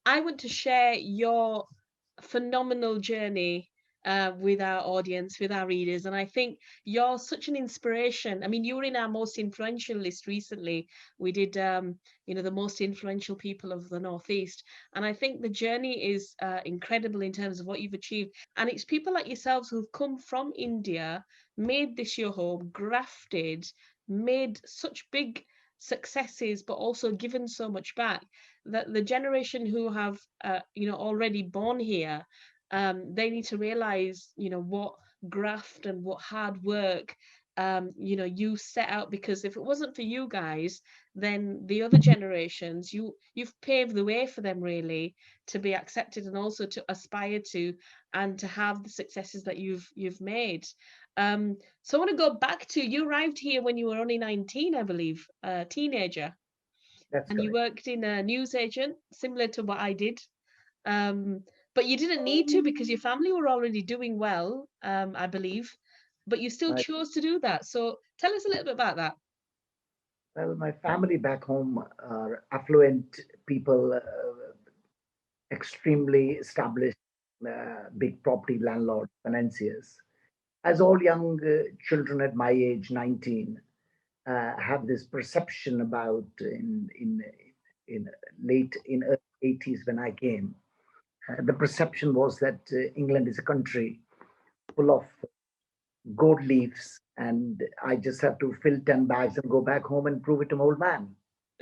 I want to share your phenomenal journey with our audience, with our readers. And I think you're such an inspiration. I mean, you were in our most influential list recently. We did, the most influential people of the Northeast. And I think the journey is incredible in terms of what you've achieved. And it's people like yourselves who've come from India, made this your home, grafted, made such big successes, but also given so much back that the generation who have already born here, they need to realize what graft and what hard work you set out, because if it wasn't for you guys, then the other generations, you've paved the way for them really to be accepted and also to aspire to and to have the successes that you've made. So I want to go back to, you arrived here when you were only 19, I believe, a teenager, That's and you correct. worked in a news agent, similar to what I did. Um, but you didn't need to because your family were already doing well, I believe. But you still My, chose to do that. So tell us a little bit about that. well, my family back home are affluent people, extremely established, big property landlord financiers. As all young children at my age, 19, have this perception about in late in early 80s when I came. The perception was that England is a country full of gold leaves, and I just have to fill 10 bags and go back home and prove it to my old man.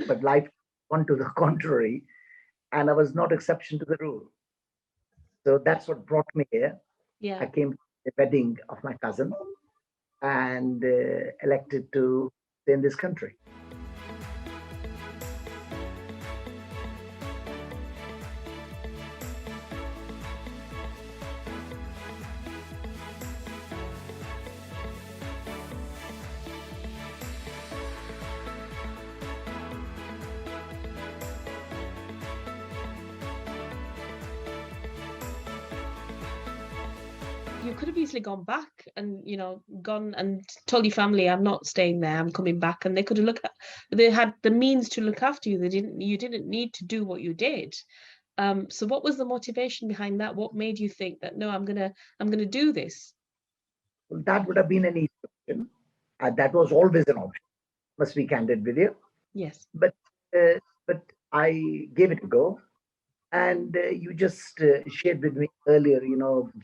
But life went to the contrary, and I was not exception to the rule. So that's what brought me here. Yeah. I came to the wedding of my cousin and elected to stay in this country. You could have easily gone back and gone and told your family, I'm not staying there, I'm coming back, and they could have looked at, they had the means to look after you. You didn't need to do what you did. So what was the motivation behind that? What made you think that, no, I'm gonna do this? Well, that would have been an easy option. That was always an option. Must be candid with you. Yes. But uh, but I gave it a go. And you just shared with me earlier,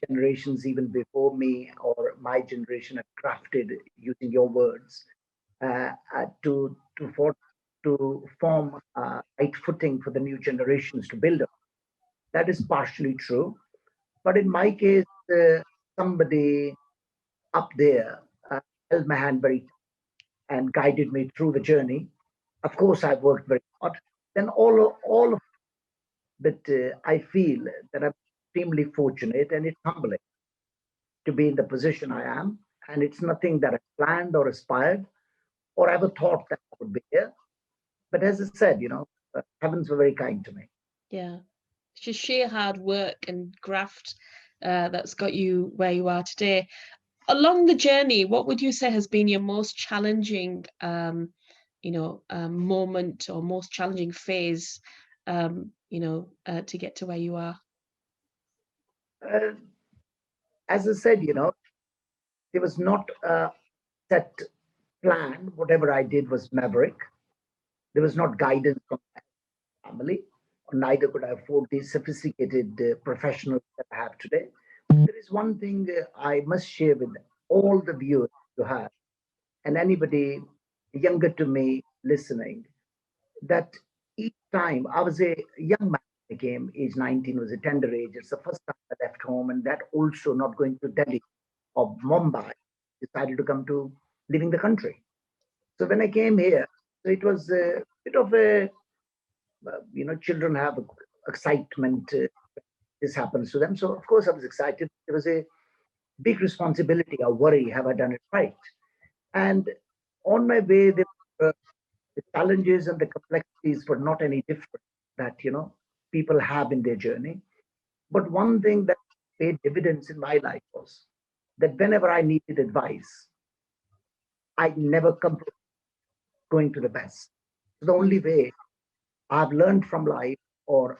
generations even before me or my generation have crafted, using your words, to form right footing for the new generations to build up. That is partially true. But in my case, somebody up there held my hand very tight and guided me through the journey. Of course, I've worked very hard. Then all of but I feel that I'm extremely fortunate, and it's humbling to be in the position I am. And it's nothing that I planned or aspired or ever thought that I would be here. But as I said, heavens were very kind to me. Yeah. It's just sheer hard work and graft that's got you where you are today. Along the journey, what would you say has been your most challenging, moment or most challenging phase, to get to where you are? Uh, as I said, there was not a set plan. Whatever I did was maverick. There was not guidance from my family, or neither could I afford the sophisticated professionals that I have today. There is one thing I must share with all the viewers you have, and anybody younger to me listening, that each time I was a young man, I came, age 19 was a tender age. It's the first time I left home, and that also not going to Delhi or Mumbai, decided to come to leaving the country. So when I came here, so it was a bit of a, children have excitement. This happens to them. So of course I was excited. There was a big responsibility, a worry, have I done it right? And on my way, the challenges and the complexities were not any different that people have in their journey. But one thing that paid dividends in my life was that whenever I needed advice, I never compromised going to the best. So the only Mm. way I've learned from life, or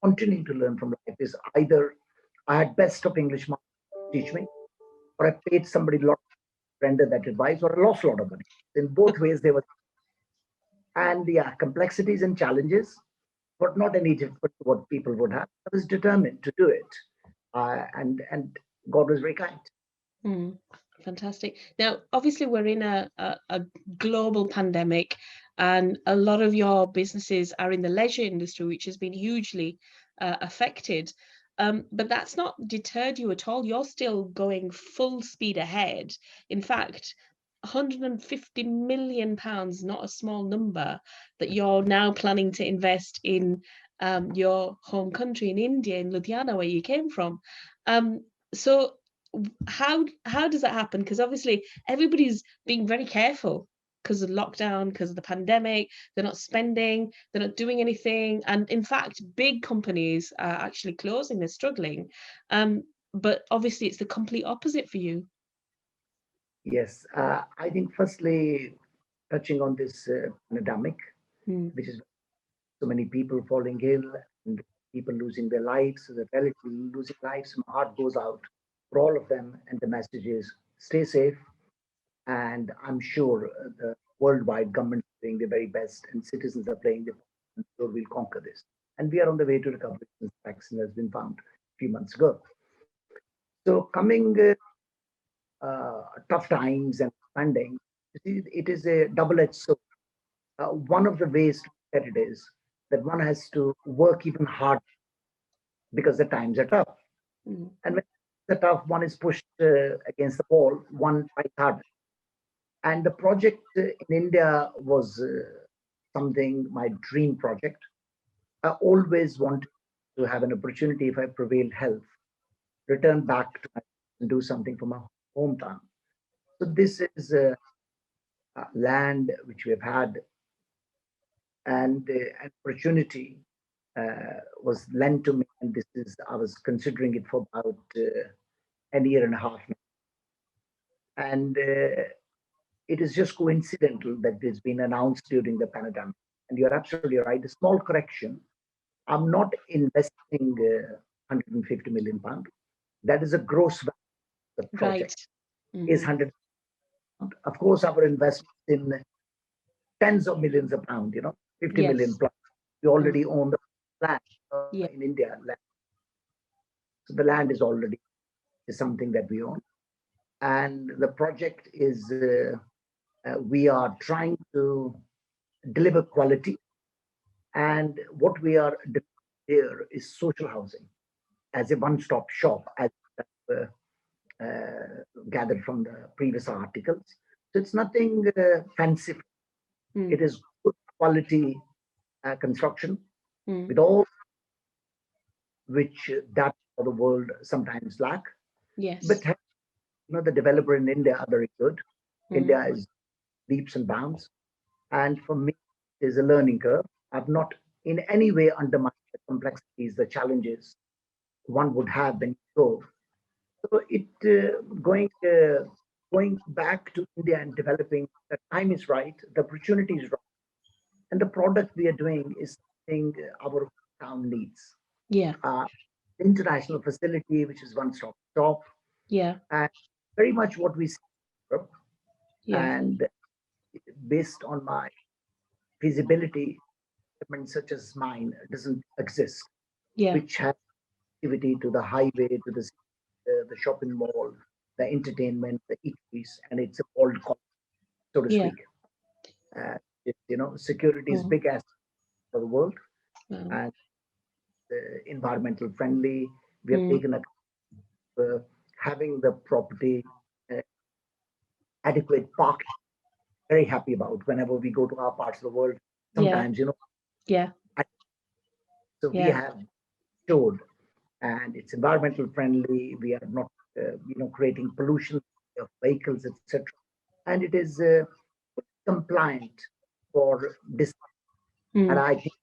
continuing to learn from life is either I had best of English teach me, or I paid somebody a lot to render that advice, or I lost a lot of money. In both ways, they were, and yeah, complexities and challenges, but not any different to what people would have. I was determined to do it, and God was very kind. Mm, fantastic. Now, obviously, we're in a global pandemic, and a lot of your businesses are in the leisure industry, which has been hugely affected. But that's not deterred you at all. You're still going full speed ahead. In fact, £150 million, not a small number, that you're now planning to invest in your home country in India, in Ludhiana, where you came from. So how does that happen? Because obviously everybody's being very careful because of lockdown, because of the pandemic. They're not spending, they're not doing anything, and in fact big companies are actually closing, they're struggling. But obviously it's the complete opposite for you. Yes, I think firstly, touching on this pandemic, which is so many people falling ill and people losing their lives, the relatives losing lives, my heart goes out for all of them. And the message is stay safe. And I'm sure the worldwide government is doing their very best and citizens are playing their part. I'm sure we'll conquer this. And we are on the way to recovery since the vaccine has been found a few months ago. So coming tough times and funding, it is a double-edged sword. One of the ways to look at it is that one has to work even harder because the times are tough. And when the tough, one is pushed against the wall, one tries harder. And the project in India was something, my dream project. I always wanted to have an opportunity, if I prevailed health, return back to my and do something for my hometown. So this is land which we have had, and an opportunity was lent to me, and this is I was considering it for about a year and a half now. And it is just coincidental that it's been announced during the pandemic. And you're absolutely right. A small correction. I'm not investing 150 million pounds. That is a gross value of the project. Right. Is 100. Of course, our investment in tens of millions of pounds. 50 million Yes. plus. We already own the land Yeah. in India. So the land is something that we own, and the project is we are trying to deliver quality, and what we are doing here is social housing as a one-stop shop, as uh, gathered from the previous articles. So it's nothing fancy. It is good quality construction with all which that for the world sometimes lack. Yes. But the developer in India are very good. India is leaps and bounds, and for me, it is a learning curve. I've not in any way undermined the complexities, the challenges one would have when you go. So it going back to India and developing, the time is right, the opportunity is right, and the product we are doing is something our town needs. Yeah. International facility, which is one-stop shop, Yeah. and very much what we see in Europe. Yeah. And based on my feasibility, equipment such as mine doesn't exist, Yeah. which has activity to the highway, to the shopping mall, the entertainment, the eateries, and it's a world, so to Yeah. speak. Security is big as for the world, Wow. and environmental friendly. We have taken a having the property uh, adequate parking. Very happy about whenever we go to our parts of the world. Yeah. Sometimes, Yeah. so we Yeah. have showed, and it's environmental friendly. We are not, creating pollution of vehicles, etc. And it is compliant for this. And I think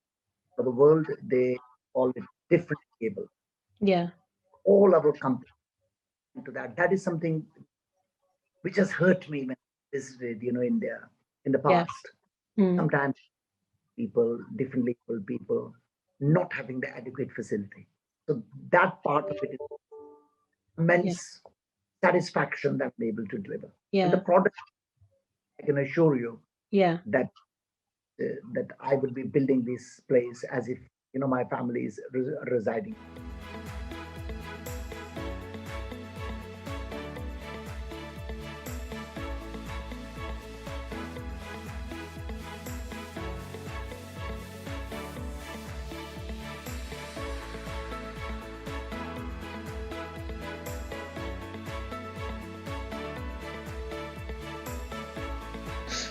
for the world, they call it different cable. Yeah. All our companies to that. That is something which has hurt me when I visited, India in the Yeah. past. Sometimes people, differently able people, not having the adequate facility. So that part of it is Yeah. immense satisfaction that I'm able to deliver. And the Yeah. product, I can assure you Yeah. that that I will be building this place as if my family is residing.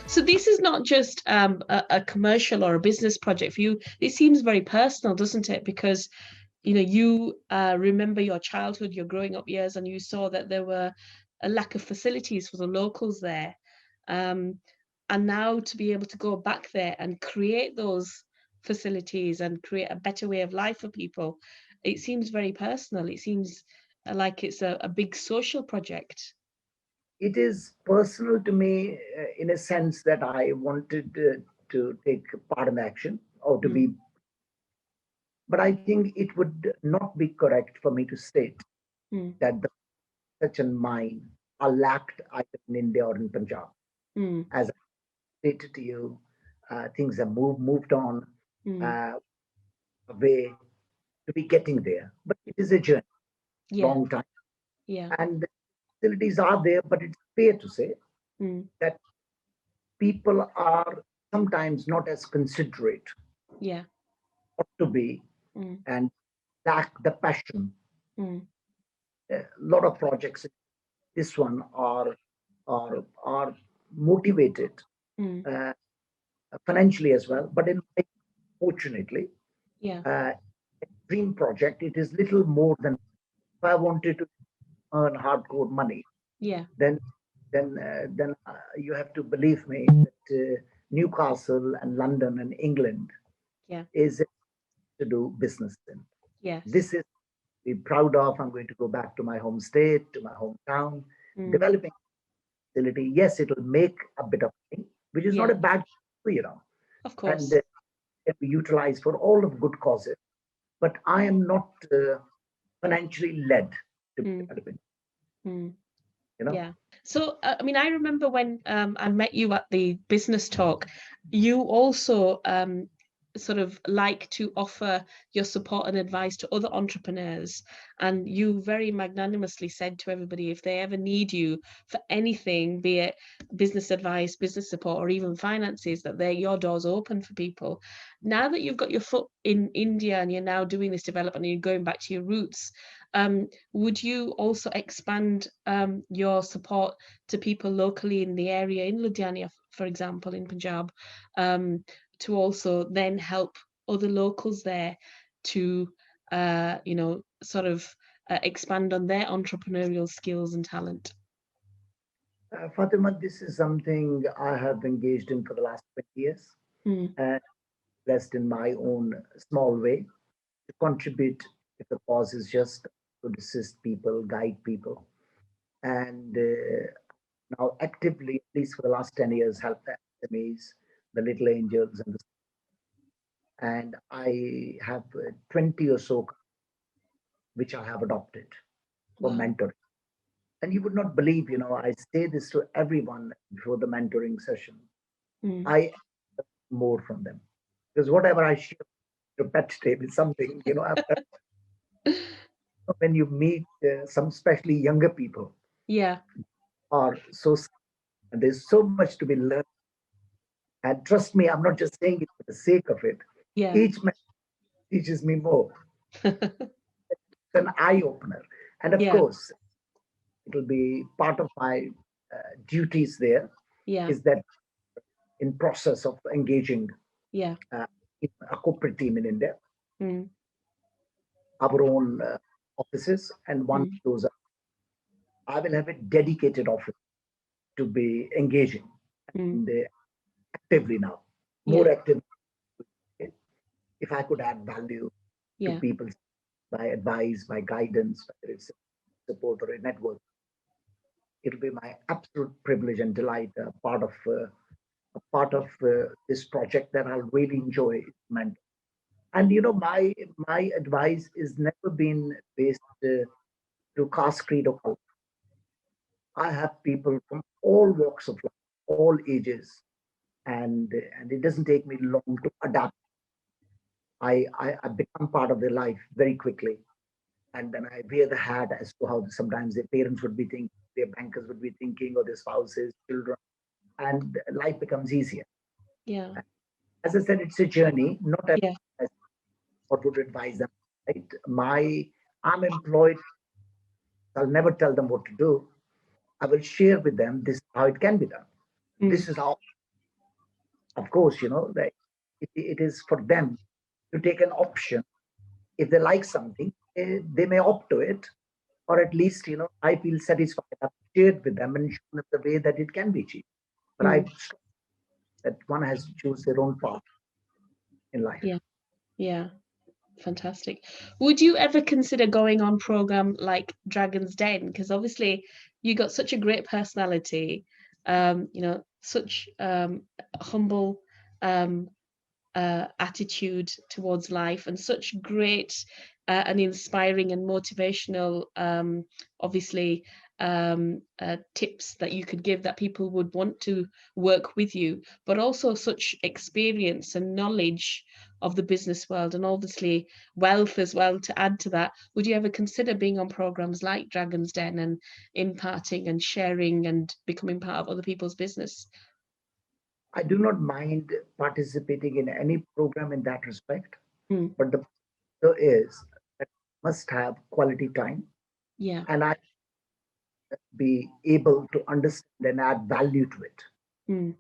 So this is not just a commercial or a business project for you. It seems very personal, doesn't it? Because you remember your childhood, your growing up years, and you saw that there were a lack of facilities for the locals there. Um, and now to be able to go back there and create those facilities and create a better way of life for people, it seems very personal. It seems like it's a big social project. It is personal to me in a sense that I wanted to take part in action or to Mm, be, but I think it would not be correct for me to state mm, that the such and mine are lacked either in India or in Punjab. mm, As I stated to you, things have moved on mm. uh, a way to be getting there, but it is a journey, Yeah, long time, yeah, and the facilities are there. But it's fair to say mm, that people are sometimes not as considerate yeah, ought to be mm, and lack the passion. mm, A lot of projects, this one, are motivated mm, uh, financially as well. But fortunately, yeah, uh, dream project, it is little more than if I wanted to earn hardcore money, yeah, then you have to believe me that Newcastle and London and England yeah, is to do business in. yes, This is be proud of. I'm going to go back to my home state, to my hometown, mm, developing facility. Yes, it'll make a bit of money, which is not yeah, a bad, of and course. it be utilized for all of good causes. But I am not financially led to be Mm, developing. mm, You know, yeah. So, I mean, I remember when I met you at the business talk, you also sort of like to offer your support and advice to other entrepreneurs. And you very magnanimously said to everybody, if they ever need you for anything, be it business advice, business support, or even finances, that your door's open for people. Now that you've got your foot in India and you're now doing this development and you're going back to your roots, would you also expand your support to people locally in the area, in Ludhiana, for example, in Punjab, to also then help other locals there to, sort of expand on their entrepreneurial skills and talent? Fatima, this is something I have engaged in for the last 20 years, Mm, and blessed in my own small way to contribute if the cause is just to assist people, guide people, and now actively, at least for the last 10 years, help the SMEs, the little angels, and I have 20 or so which I have adopted for wow. mentoring. And you would not believe, I say this to everyone before the mentoring session. Mm, I expect more from them because whatever I share repetitive is something, when you meet some especially younger people yeah, are so, and there's so much to be learned. And trust me, I'm not just saying it for the sake of it. yeah. Each man teaches me more. It's an eye opener. And of Yeah, course, it'll be part of my duties there yeah, is that in process of engaging yeah. uh, a corporate team in India, Mm, our own offices, and once mm, those are, I will have a dedicated office to be engaging mm, and actively now, more yeah, active. If I could add value to yeah, people by advice, by guidance, whether it's support or a network, it'll be my absolute privilege and delight, a part of this project that I'll really enjoy. Meant And my advice is never been based to caste, creed, or color. I have people from all walks of life, all ages, and it doesn't take me long to adapt. I become part of their life very quickly, and then I wear the hat as to how sometimes their parents would be thinking, their bankers would be thinking, or their spouses, children, and life becomes easier. Yeah. As I said, it's a journey. Not Yeah. everyone what would advise them. Right? I'm employed. I'll never tell them what to do. I will share with them this is how it can be done. Mm, This is how, of course, that it is for them to take an option. If they like something, they may opt to it, or at least, I feel satisfied. I've shared with them and shown them the way that it can be achieved. But I mm, that one has to choose their own path in life. yeah. Yeah. Fantastic. Would you ever consider going on program like Dragon's Den? Because obviously you got such a great personality, such humble um, attitude towards life, and such great and inspiring and motivational, obviously, tips that you could give that people would want to work with you, but also such experience and knowledge of the business world, and obviously wealth as well to add to that. Would you ever consider being on programs like Dragon's Den and imparting and sharing and becoming part of other people's business? I do not mind participating in any program in that respect, Mm, but the so is that must have quality time, yeah. and I be able to understand and add value to it. Mm,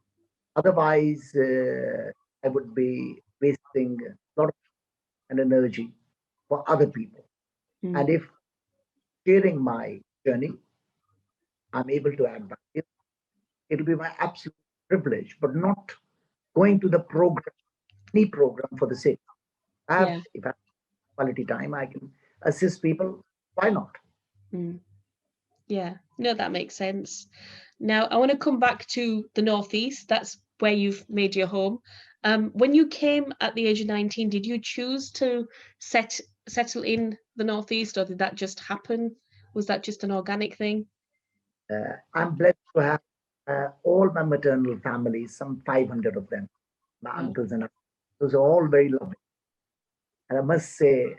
Otherwise, I would be wasting a lot of and energy for other people. mm, And if sharing my journey, I'm able to add value, it'll be my absolute privilege, but not going to the program, any program for the sake. yeah. If I have quality time, I can assist people. Why not? Mm. Yeah, no, that makes sense. Now, I want to come back to the Northeast. That's where you've made your home. When you came at the age of 19, did you choose to settle in the Northeast, or did that just happen? Was that just an organic thing? I'm blessed to have all my maternal family, some 500 of them, my Wow. uncles and aunts. Those are all very lovely. And I must say,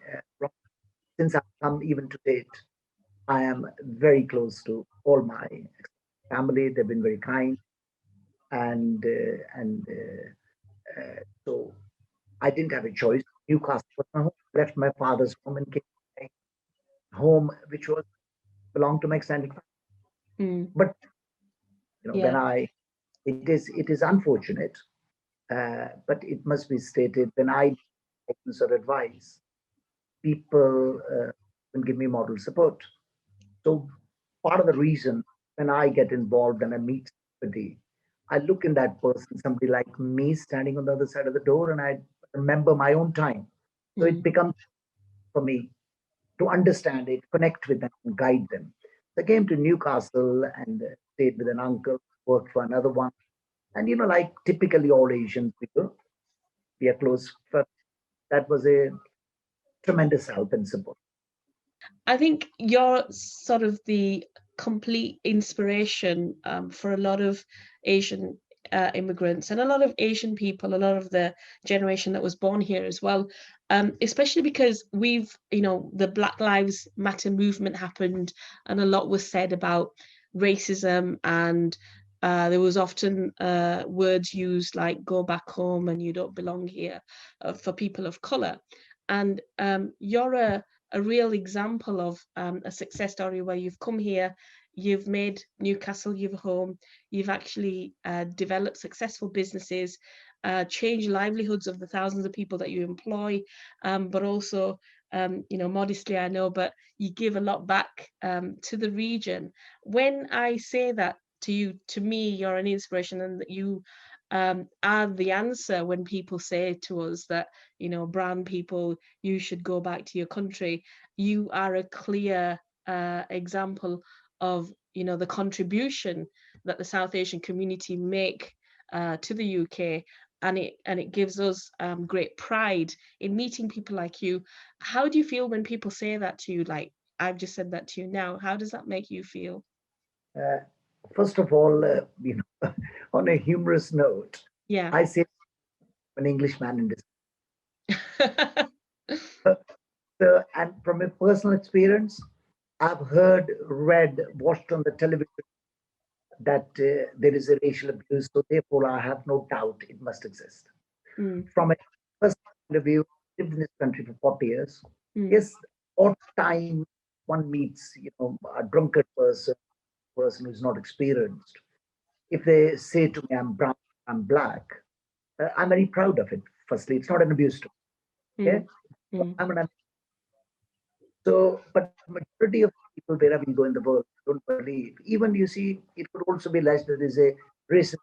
since I've come even to date, I am very close to all my family. They've been very kind, and so I didn't have a choice. Newcastle was my home. Left my father's home and came to my home, which was belonged to my extended family. Mm, But when yeah. it is unfortunate, but it must be stated when I guidance or advice, people can give me moral support. So part of the reason when I get involved and I meet somebody, I look in that person, somebody like me standing on the other side of the door, and I remember my own time. So it Mm, becomes for me to understand it, connect with them, and guide them. So I came to Newcastle and stayed with an uncle, worked for another one. And like typically all Asian people, we are close. But that was a tremendous help and support. I think you're sort of the complete inspiration for a lot of Asian immigrants and a lot of Asian people, a lot of the generation that was born here as well. Especially because the Black Lives Matter movement happened, and a lot was said about racism, and there was often words used like "go back home" and "you don't belong here" for people of color. And you're a real example of a success story where you've come here, you've made Newcastle your home, you've actually developed successful businesses, changed livelihoods of the thousands of people that you employ, but also, modestly, I know, but you give a lot back to the region. When I say that to you, to me, you're an inspiration, and that you are the answer when people say to us that, brown people, you should go back to your country. You are a clear example of the contribution that the South Asian community make to the UK. and it gives us great pride in meeting people like you. How do you feel when people say that to you? Like I've just said that to you now. How does that make you feel? Uh, First of all, on a humorous note, Yeah. I say I'm an Englishman in this. And from a personal experience, I've heard, read, watched on the television that there is a racial abuse. So therefore, I have no doubt it must exist. Mm, From a personal point of view, I lived in this country for 40 years. mm, Yes, odd time one meets, a drunkard person who's not experienced. If they say to me, "I'm brown, I'm black," I'm very proud of it. Firstly, it's not an abuse to me. Okay, mm, mm, I'm an so, but majority of people wherever you go in the world don't believe. Even you see, it could also be alleged that there is a racism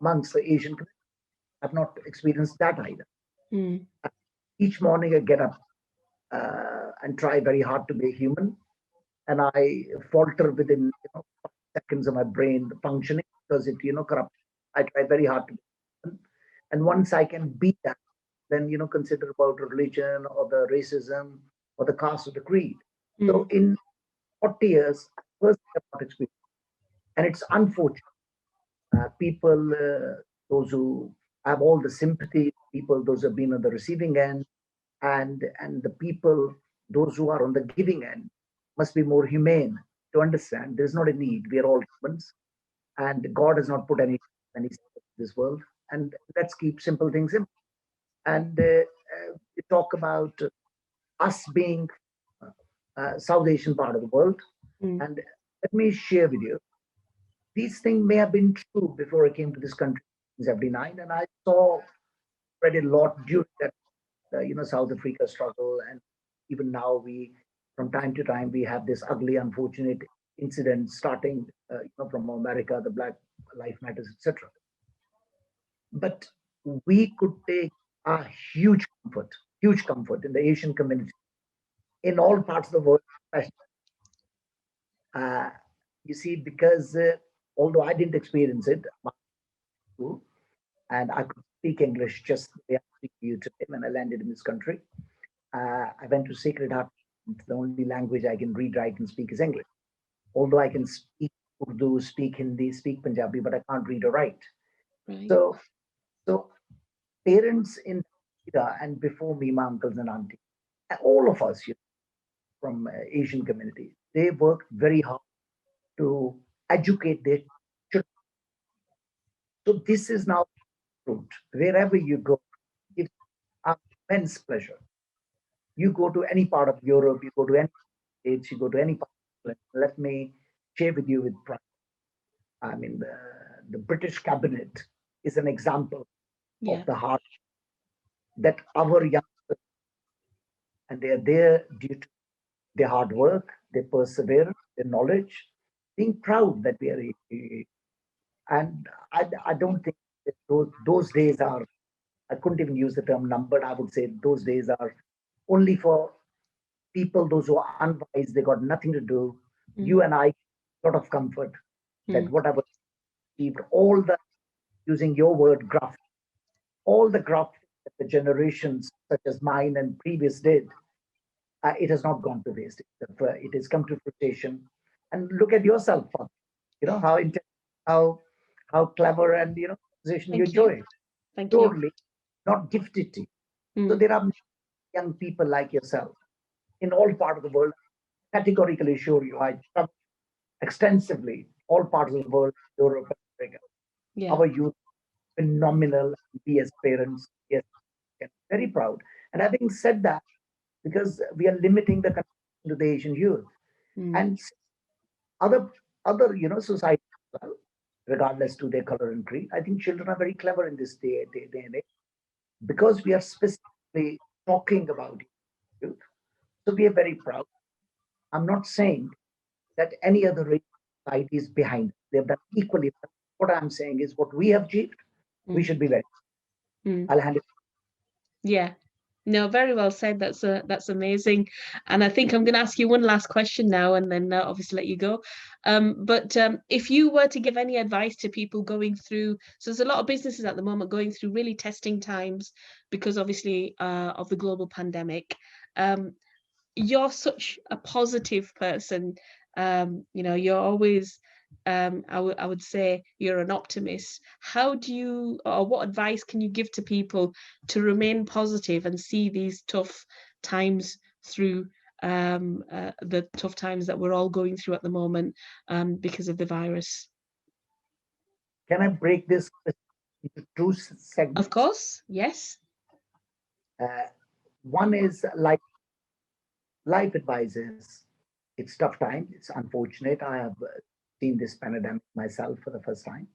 amongst the Asian community. I've not experienced that either. mm, Each morning I get up and try very hard to be human, and I falter within 5 seconds of my brain functioning because it corrupt. I try very hard to be human, and once I can beat that, then consider about religion or the racism or the caste or the creed. So mm, in 40 years, first I have not experienced, and it's unfortunate. People, those who have all the sympathy, people, those who have been on the receiving end, and the people, those who are on the giving end, must be more humane to understand there is not a need. We are all humans, and God has not put any in this world. And let's keep simple things simple. And we talk about us being South Asian part of the world. mm, And let me share with you, these things may have been true before I came to this country in 79, and I saw, read a lot during that, South Africa struggle. And even now, from time to time, we have this ugly, unfortunate incident starting, from America, the Black Life Matters, etc. But we could take a huge comfort in the Asian community in all parts of the world. Uh, you see, because although I didn't experience it, and I could speak English just the way I speak to you today when I landed in this country. I went to Sacred Heart. The only language I can read, write, and speak is English. Although I can speak Urdu, speak Hindi, speak Punjabi, but I can't read or write. right. So, so parents in India and before me, my uncles and aunties, all of us from Asian community, they worked very hard to educate their children. So this is now fruit. Wherever you go, it's immense pleasure. You go to any part of Europe, you go to any states, you go to any part of England. Let me share with you with pride. I mean, the British cabinet is an example of Yeah. the heart that our young, and they are there due to their hard work, their perseverance, their knowledge, being proud that we are and I don't think that those days are, I couldn't even use the term numbered. I would say those days are only for people, those who are unwise, they got nothing to do. Mm, You and I, lot of comfort that mm, whatever achieved, all the, using your word, graft, all the graft that the generations such as mine and previous did, it has not gone to waste. It has come to fruition. And look at yourself, Father. How how how clever and position you thank you. enjoy. Thank you. Totally not gifted to you. So Mm, there are young people like yourself in all parts of the world. Categorically assure you, I travel extensively all parts of the world, Europe, Africa. yeah. Our youth, phenomenal. We as parents, yes, very proud. And having said that, because we are limiting the connection to the Asian youth Mm, and other other society as well, regardless to their color and creed. I think children are very clever in this day and age because we are specifically talking about youth. So we are very proud. I'm not saying that any other race society is behind. They've done equally well. What I'm saying is what we have achieved, we mm, should be very. mm. I'll hand it. Yeah. No, very well said. That's amazing. And I think I'm going to ask you one last question now, and then obviously let you go. But if you were to give any advice to people going through, so there's a lot of businesses at the moment going through really testing times because obviously of the global pandemic. You're such a positive person. You're always, I would say you're an optimist. How do you, or what advice can you give to people to remain positive and see these tough times through, the tough times that we're all going through at the moment, because of the virus? Can I break this into two segments? Of course, yes. One is life advices. It's tough time. It's unfortunate. I have seen this pandemic myself for the first time,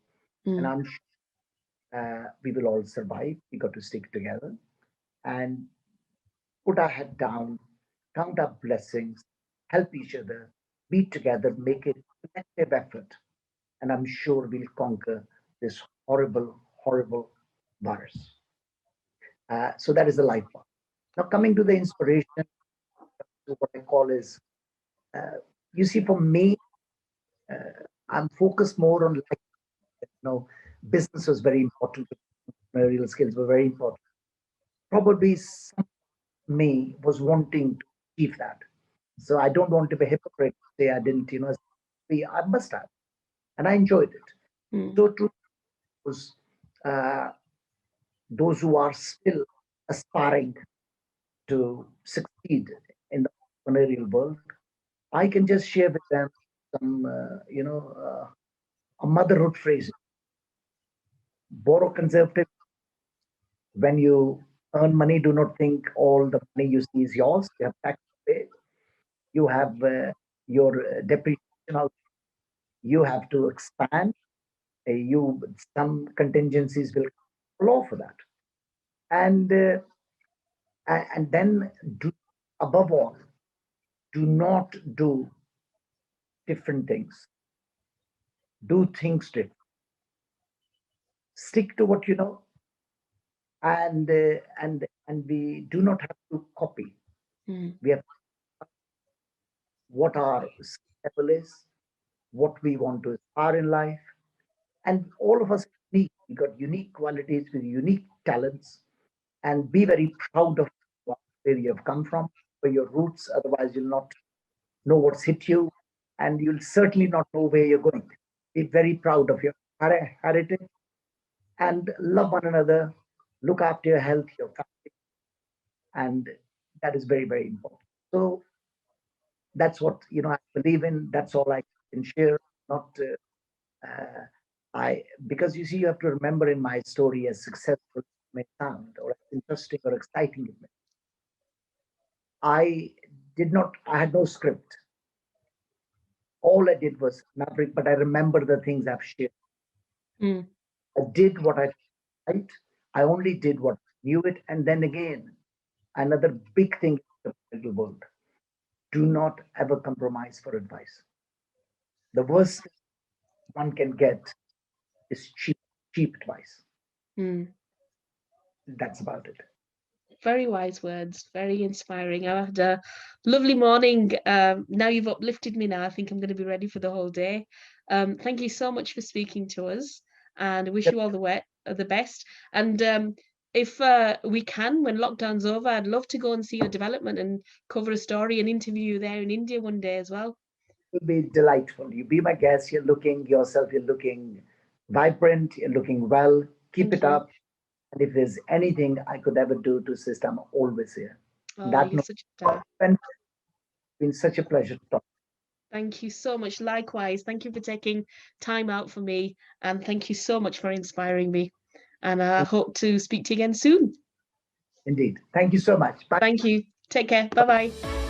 and Mm. I'm sure we will all survive. We got to stick together and put our head down, count our blessings, help each other, be together, make a collective effort, and I'm sure we'll conquer this horrible, horrible virus. So that is the life part. Now, coming to the inspiration, what I call is, uh, you see, for me, I'm focused more on like, business was very important. Entrepreneurial skills were very important. Probably some of me was wanting to achieve that. So I don't want to be a hypocrite. Say I didn't, I must have, and I enjoyed it. Mm. So true was uh, those who are still aspiring to succeed in the entrepreneurial world. I can just share with them some, a motherhood phrase: borrow conservative. When you earn money, do not think all the money you see is yours. You have tax to pay. You have your depreciation out. You have to expand. You Some contingencies will flow for that, and and then do, above all, do not do different things. Do things different. Stick to what you know, and we do not have to copy. Mm. We have what our skill level is, what we want to aspire in life, and all of us are unique. We got unique qualities with unique talents, and be very proud of where you have come from, where your roots. Otherwise, you'll not know what's hit you, and you'll certainly not know where you're going. Be very proud of your heritage and love one another. Look after your health, your family, and that is very, very important. So that's what I believe in. That's all I can share. Not I because you see, you have to remember, in my story, as successful as it may sound, or as interesting or exciting it may, I did not. I had no script. All I did was Maverick, but I remember the things I've shared. Mm. I did what I right. I only did what I knew it, and then again, another big thing in the little world: do not ever compromise for advice. The worst one can get is cheap advice. Mm. That's about it. Very wise words, very inspiring. I had a lovely morning. Now you've uplifted me now. I think I'm going to be ready for the whole day. Thank you so much for speaking to us, and I wish you all the best. And if we can, when lockdown's over, I'd love to go and see your development and cover a story and interview you there in India one day as well. It will be delightful. You be my guest. You're looking vibrant. You're looking well. Keep Thank it you. up. And if there's anything I could ever do to assist, I'm always here. Oh, That you're note, such a star. it's been such a pleasure to talk. Thank you so much. Likewise, thank you for taking time out for me, and thank you so much for inspiring me. And I hope to speak to you again soon. Indeed. Thank you so much. Bye. Thank you. Take care. Bye bye.